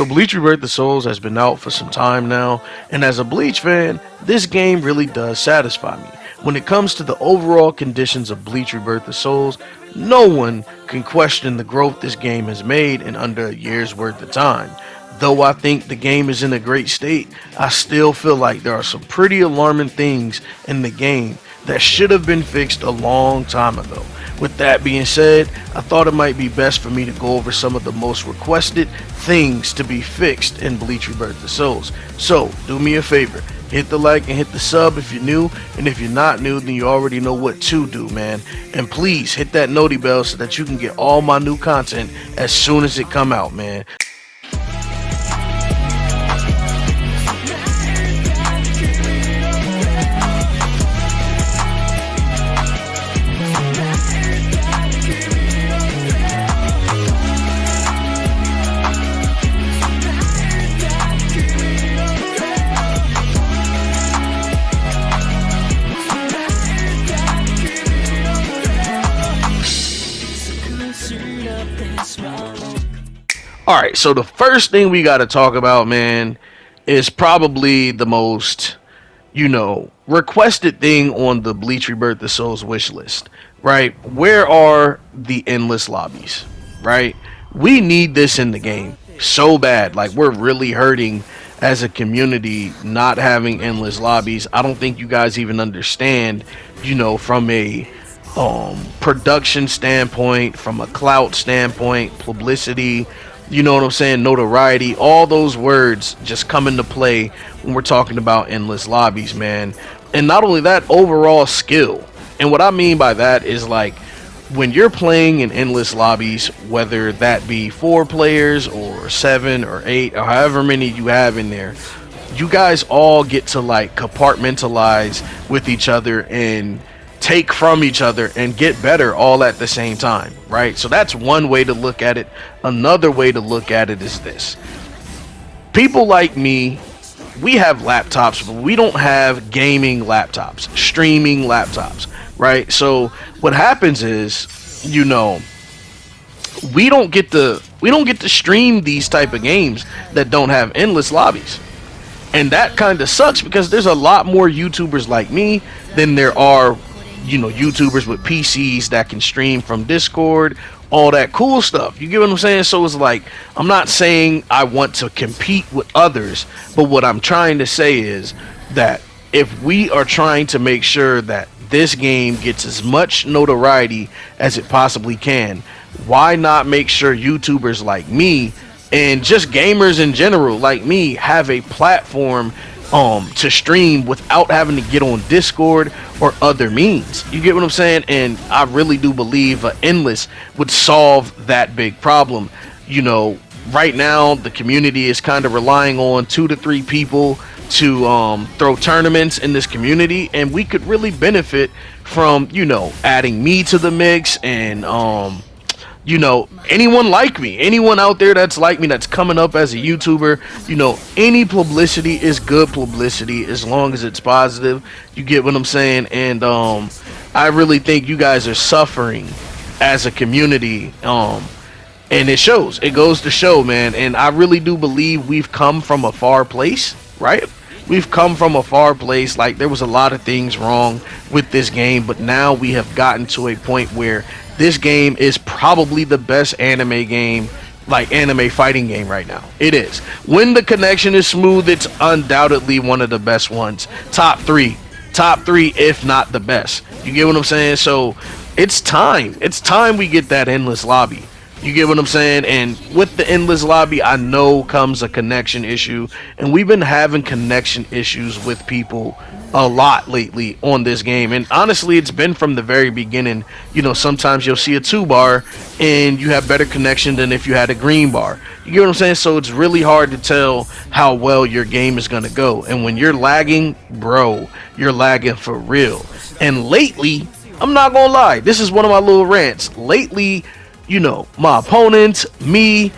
So Bleach Rebirth of Souls has been out for some time now, and as a Bleach fan, this game really does satisfy me. When it comes to the overall conditions of Bleach Rebirth of Souls, no one can question the growth this game has made in under a year's worth of time. Though I think the game is in a great state, I still feel like there are some pretty alarming things in the game that should have been fixed a long time ago. With that being said, I thought it might be best for me to go over some of the most requested things to be fixed in Bleach Rebirth of Souls. So, do me a favor, hit the like and hit the sub if you're new, and if you're not new, then you already know what to do, man. And please hit that noti bell so that you can get all my new content as soon as it come out, man. Alright, so the first thing we got to talk about, man, is probably the most, requested thing on the Bleach Rebirth of Souls wish list, right? Where are the endless lobbies, right? We need this in the game so bad. Like, we're really hurting as a community not having endless lobbies. I don't think you guys even understand, from a production standpoint, from a clout standpoint, publicity, you know what I'm saying, notoriety, all those words just come into play when we're talking about endless lobbies, man. And not only that, overall skill. And what I mean by that is, like, when you're playing in endless lobbies, whether that be 4 players or 7 or 8 or however many you have in there, you guys all get to, like, compartmentalize with each other and take from each other and get better all at the same time, right? So that's one way to look at it. Another way to look at it is this: people like me, we have laptops, but we don't have gaming laptops, streaming laptops, right? So what happens is, we don't get to stream these type of games that don't have endless lobbies. And that kind of sucks because there's a lot more YouTubers like me than there are YouTubers with PCs that can stream from Discord, all that cool stuff. You get what I'm saying? So it's like, I'm not saying I want to compete with others, but what I'm trying to say is that if we are trying to make sure that this game gets as much notoriety as it possibly can, why not make sure YouTubers like me and just gamers in general like me have a platform to stream without having to get on Discord or other means? You get what I'm saying? And I really do believe endless would solve that big problem. Right now the community is kind of relying on 2 to 3 people to throw tournaments in this community, and we could really benefit from adding me to the mix and anyone like me, anyone out there that's like me, that's coming up as a YouTuber, any publicity is good publicity as long as it's positive. You get what I'm saying? And I really think you guys are suffering as a community, and it shows. It goes to show, man. And I really do believe we've come from a far place, right? We've come from a far place. Like, there was a lot of things wrong with this game, but now we have gotten to a point where this game is probably the best anime game, like anime fighting game right now. It is. When the connection is smooth, it's undoubtedly one of the best ones. Top three, if not the best. You get what I'm saying? So it's time. It's time we get that endless lobby. You get what I'm saying? And with the endless lobby, I know comes a connection issue, and we've been having connection issues with people a lot lately on this game. And honestly, it's been from the very beginning. Sometimes you'll see a 2-bar and you have better connection than if you had a green bar. You get what I'm saying? So it's really hard to tell how well your game is going to go. And when you're lagging, bro, you're lagging for real. And lately, I'm not gonna lie, this is one of my little rants. Lately, my opponents, me,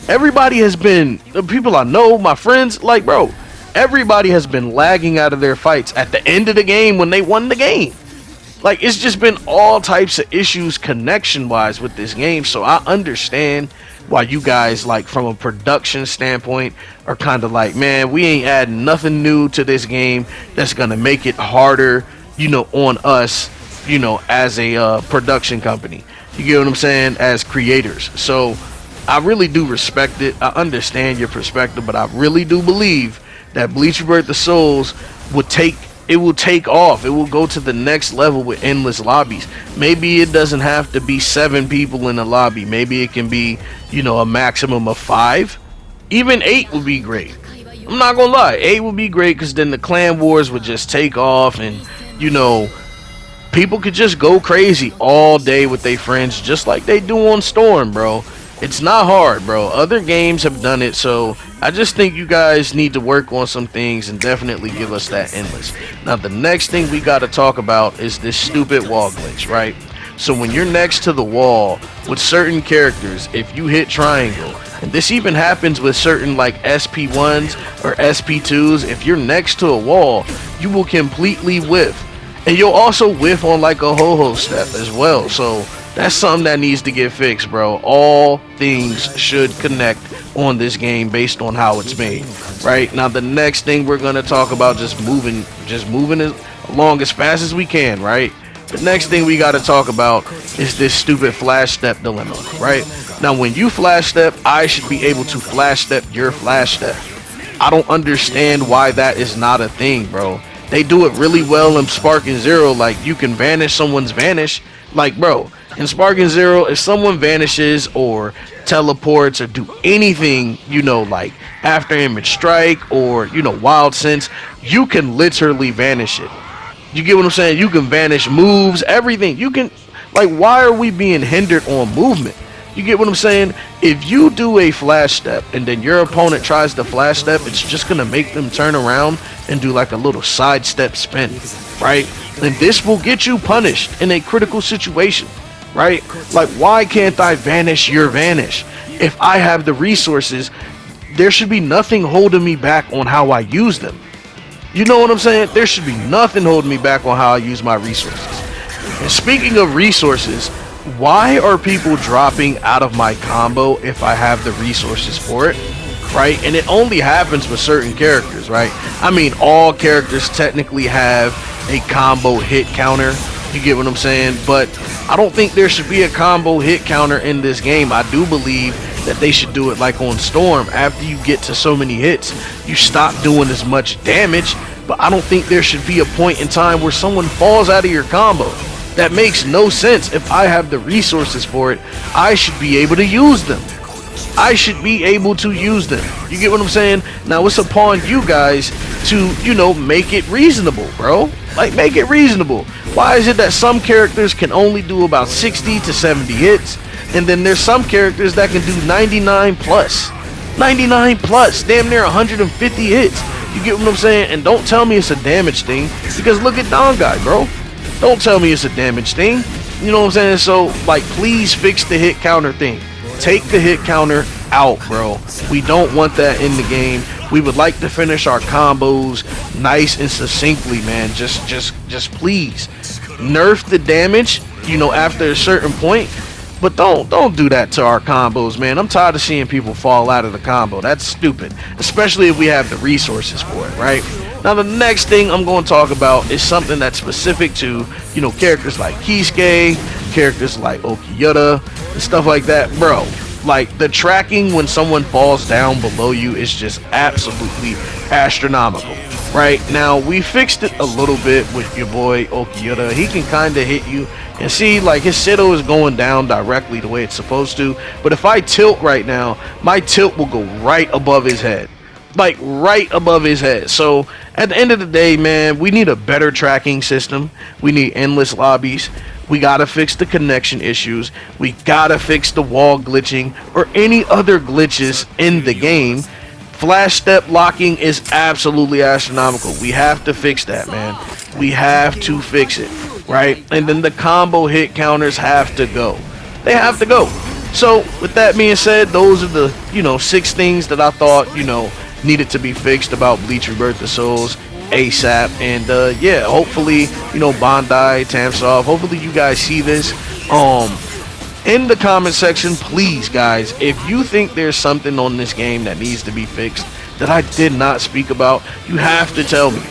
everybody has been, the people I know, my friends, like, bro, everybody has been lagging out of their fights at the end of the game when they won the game. Like, it's just been all types of issues connection wise with this game. So I understand while you guys, like, from a production standpoint, are kind of like, man, we ain't adding nothing new to this game that's gonna make it harder, on us, as a production company. You get what I'm saying? As creators. So I really do respect it. I understand your perspective, but I really do believe that Bleach Rebirth of Souls will take off. It will go to the next level with endless lobbies. Maybe it doesn't have to be 7 people in a lobby. Maybe it can be, a maximum of 5. Even 8 would be great. I'm not gonna lie, 8 would be great, because then the clan wars would just take off, and people could just go crazy all day with their friends, just like they do on Storm, bro. It's not hard, bro. Other games have done it, so I just think you guys need to work on some things and definitely give us that endless. Now, the next thing we got to talk about is this stupid wall glitch, right? So when you're next to the wall with certain characters, if you hit triangle, and this even happens with certain like SP1s or SP2s, if you're next to a wall, you will completely whiff. And you'll also whiff on like a ho-ho step as well. So that's something that needs to get fixed, bro. All things should connect on this game based on how it's made. Right? Now the next thing we're gonna talk about, just moving along as fast as we can, right? The next thing we gotta talk about is this stupid flash step dilemma, right? Now when you flash step, I should be able to flash step your flash step. I don't understand why that is not a thing, bro. They do it really well in Sparking Zero. Like, you can vanish someone's vanish. Like, bro, in Sparking Zero, if someone vanishes or teleports or do anything, like after image strike or, wild sense, you can literally vanish it. You get what I'm saying? You can vanish moves, everything. You can, like, why are we being hindered on movement? You get what I'm saying? If you do a flash step and then your opponent tries to flash step, it's just going to make them turn around and do like a little sidestep spin, right? And this will get you punished in a critical situation, right? Like, why can't I vanish your vanish? If I have the resources, there should be nothing holding me back on how I use them. You know what I'm saying? There should be nothing holding me back on how I use my resources. And speaking of resources, why are people dropping out of my combo if I have the resources for it, right? And it only happens with certain characters, right? I mean, all characters technically have a combo hit counter. You get what I'm saying? But I don't think there should be a combo hit counter in this game. I do believe that they should do it like on Storm. After you get to so many hits, you stop doing as much damage. But I don't think there should be a point in time where someone falls out of your combo. That makes no sense. If I have the resources for it, I should be able to use them. I should be able to use them. You get what I'm saying? Now it's upon you guys to, make it reasonable, bro. Like, make it reasonable. Why is it that some characters can only do about 60 to 70 hits, and then there's some characters that can do 99 plus? 99 plus, damn near 150 hits. You get what I'm saying? And don't tell me it's a damage thing, because look at Don Guy, bro. Don't tell me it's a damage thing. You know what I'm saying? So, like, please fix the hit counter thing. Take the hit counter out, bro. We don't want that in the game. We would like to finish our combos nice and succinctly, man. Just please nerf the damage, after a certain point. But don't do that to our combos, man. I'm tired of seeing people fall out of the combo. That's stupid, especially if we have the resources for it, right? Now the next thing I'm going to talk about is something that's specific to, characters like Kisuke, characters like Ukitake, and stuff like that, bro. Like, the tracking when someone falls down below you is just absolutely astronomical. Right now, we fixed it a little bit with your boy Ukitake. He can kind of hit you and see, like, his Sido is going down directly the way it's supposed to. But if I tilt right now, my tilt will go right above his head. Like, right above his head. So at the end of the day, man, we need a better tracking system. We need endless lobbies. We gotta fix the connection issues. We gotta fix the wall glitching or any other glitches in the game. Flash step locking is absolutely astronomical. We have to fix that, man. We have to fix it, right? And then the combo hit counters have to go. They have to go. So with that being said, those are the 6 things that I thought needed to be fixed about Bleach Rebirth of Souls ASAP. And yeah, hopefully Bandai, Tamsoft, hopefully you guys see this in the comment section, please, guys, if you think there's something on this game that needs to be fixed that I did not speak about, you have to tell me.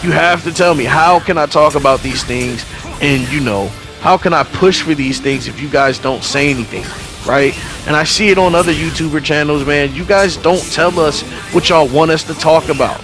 You have to tell me. How can I talk about these things, and you know, how can I push for these things if you guys don't say anything, right? And I see it on other YouTuber channels, man. You guys don't tell us what y'all want us to talk about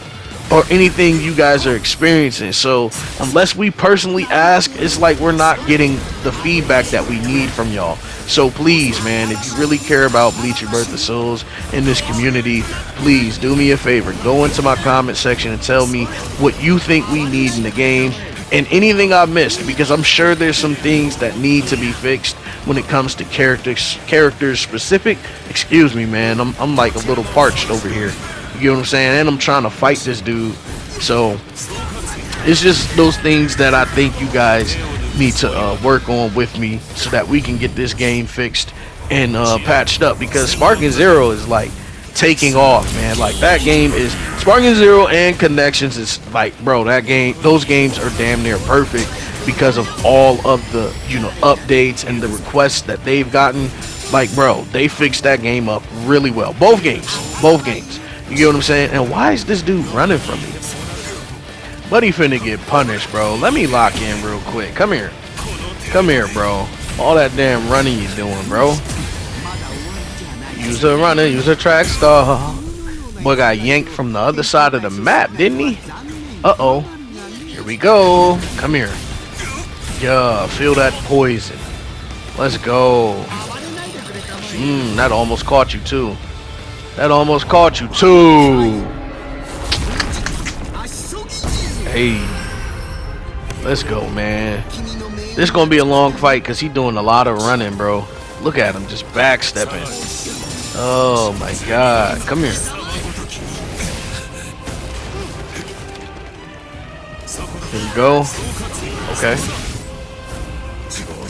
or anything you guys are experiencing. So unless we personally ask, it's like we're not getting the feedback that we need from y'all. So please, man, if you really care about BLEACH Rebirth of Souls in this community, please do me a favor. Go into my comment section and tell me what you think we need in the game and anything I missed, because I'm sure there's some things that need to be fixed when it comes to characters specific. Excuse me, man, I'm like a little parched over here. You get what I'm saying? And I'm trying to fight this dude. So it's just those things that I think you guys need to work on with me so that we can get this game fixed and patched up, because Sparking Zero is like taking off, man. Like that game is Sparking Zero and Connections is like, bro, that game, those games are damn near perfect because of all of the, you know, updates and the requests that they've gotten. Like, bro, they fixed that game up really well. Both games. You get what I'm saying? And why is this dude running from me? Buddy finna get punished, bro. Let me lock in real quick. Come here. Come here, bro. All that damn running you doing, bro. Use a runner, use a track star. Boy got yanked from the other side of the map, didn't he? Uh-oh. Here we go. Come here. Yeah, feel that poison. Let's go. That almost caught you, too. That almost caught you, too. Hey, let's go, man. This gonna be a long fight because he doing a lot of running, bro. Look at him, just backstepping. Oh my god, come here. Here we go. Okay.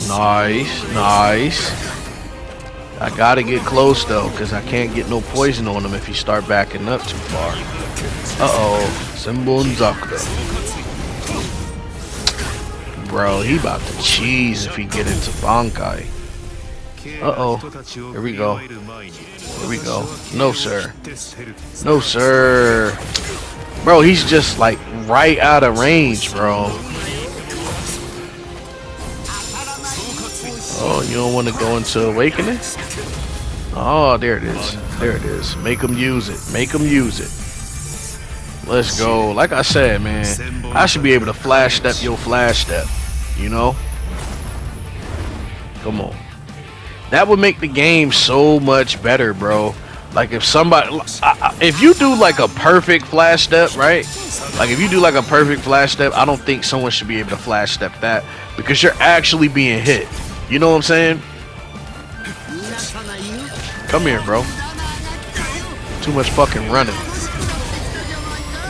Nice. I gotta get close though, because I can't get no poison on him if he start backing up too far. Uh-oh. Simbunzakuda. Bro, he about to cheese if he get into Bankai. Uh-oh. Here we go. Here we go. No, sir. No, sir. Bro, he's just like right out of range, bro. Oh, you don't want to go into Awakening? Oh, there it is. There it is. Make him use it. Make him use it. Let's go. Like I said, man, I should be able to flash step your flash step, you know? Come on. That would make the game so much better, bro. Like if somebody, if you do like a perfect flash step, right? Like if you do like a perfect flash step, I don't think someone should be able to flash step that, because you're actually being hit. You know what I'm saying? Come here, bro. Too much fucking running.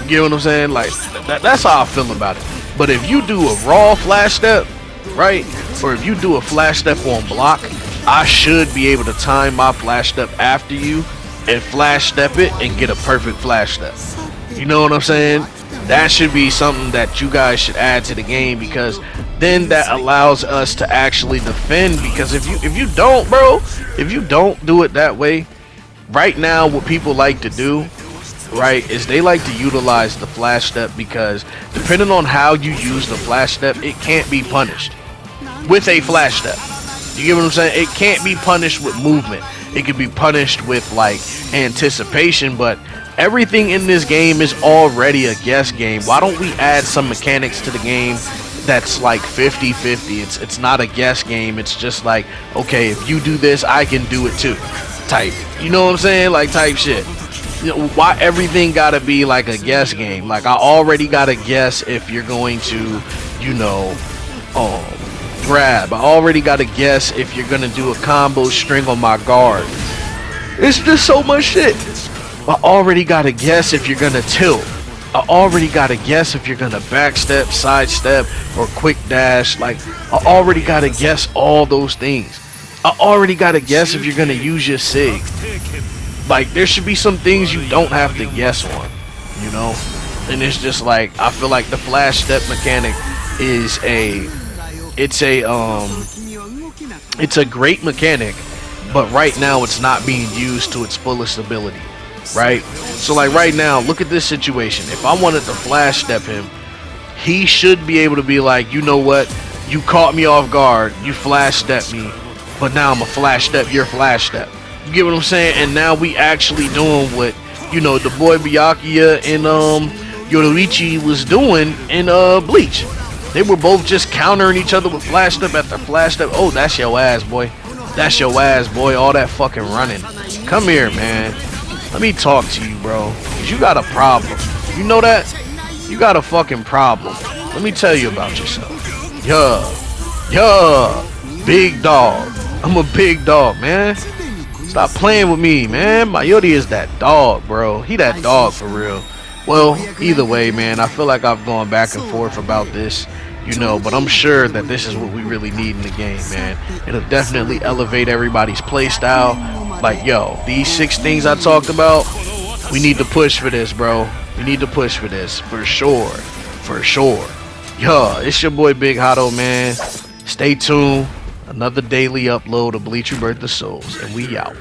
You get what I'm saying? Like, that's how I feel about it. But if you do a raw flash step, right? Or if you do a flash step on block, I should be able to time my flash step after you and flash step it and get a perfect flash step. You know what I'm saying? That should be something that you guys should add to the game, because then that allows us to actually defend. Because if you don't, bro, if you don't do it that way, right now what people like to do, right, is they like to utilize the flash step, because depending on how you use the flash step, it can't be punished with a flash step. You get what I'm saying? It can't be punished with movement. It could be punished with like anticipation, but everything in this game is already a guess game. Why don't we add some mechanics to the game that's like 50-50? It's not a guess game. It's just like, okay, if you do this, I can do it too. Type. You know what I'm saying? Like type shit. You know, why everything gotta be like a guess game? Like I already gotta guess if you're going to, you know, grab. I already gotta guess if you're gonna do a combo string on my guard. It's just so much shit. I already gotta guess if you're gonna tilt. I already gotta guess if you're gonna backstep, sidestep, or quick dash. Like I already gotta guess all those things. I already gotta guess if you're gonna use your sig. Like there should be some things you don't have to guess on, you know? And it's just like, I feel like the flash step mechanic is It's a great mechanic, but right now it's not being used to its fullest ability, right? So like right now, look at this situation. If I wanted to flash step him, he should be able to be like, you know what, you caught me off guard, you flash step me, but now I'm a flash step your flash step. You get what I'm saying? And now we actually doing what, you know, the boy Byakuya and Yoruichi was doing in Bleach. They were both just countering each other with flash step after flash step. Oh, that's your ass, boy. That's your ass, boy. All that fucking running. Come here, man. Let me talk to you, bro. Cause you got a problem. You know that? You got a fucking problem. Let me tell you about yourself. Yeah. Big dog. I'm a big dog, man. Stop playing with me, man. Mayuri is that dog, bro. He that dog for real. Well, either way, man, I feel like I've gone back and forth about this, you know, but I'm sure that this is what we really need in the game, man. It'll definitely elevate everybody's play style. Like, yo, these 6 things I talked about, we need to push for this, bro. We need to push for this, for sure. For sure. Yo, it's your boy Big Hotto, man. Stay tuned. Another daily upload of Bleach Rebirth of Souls, and we out.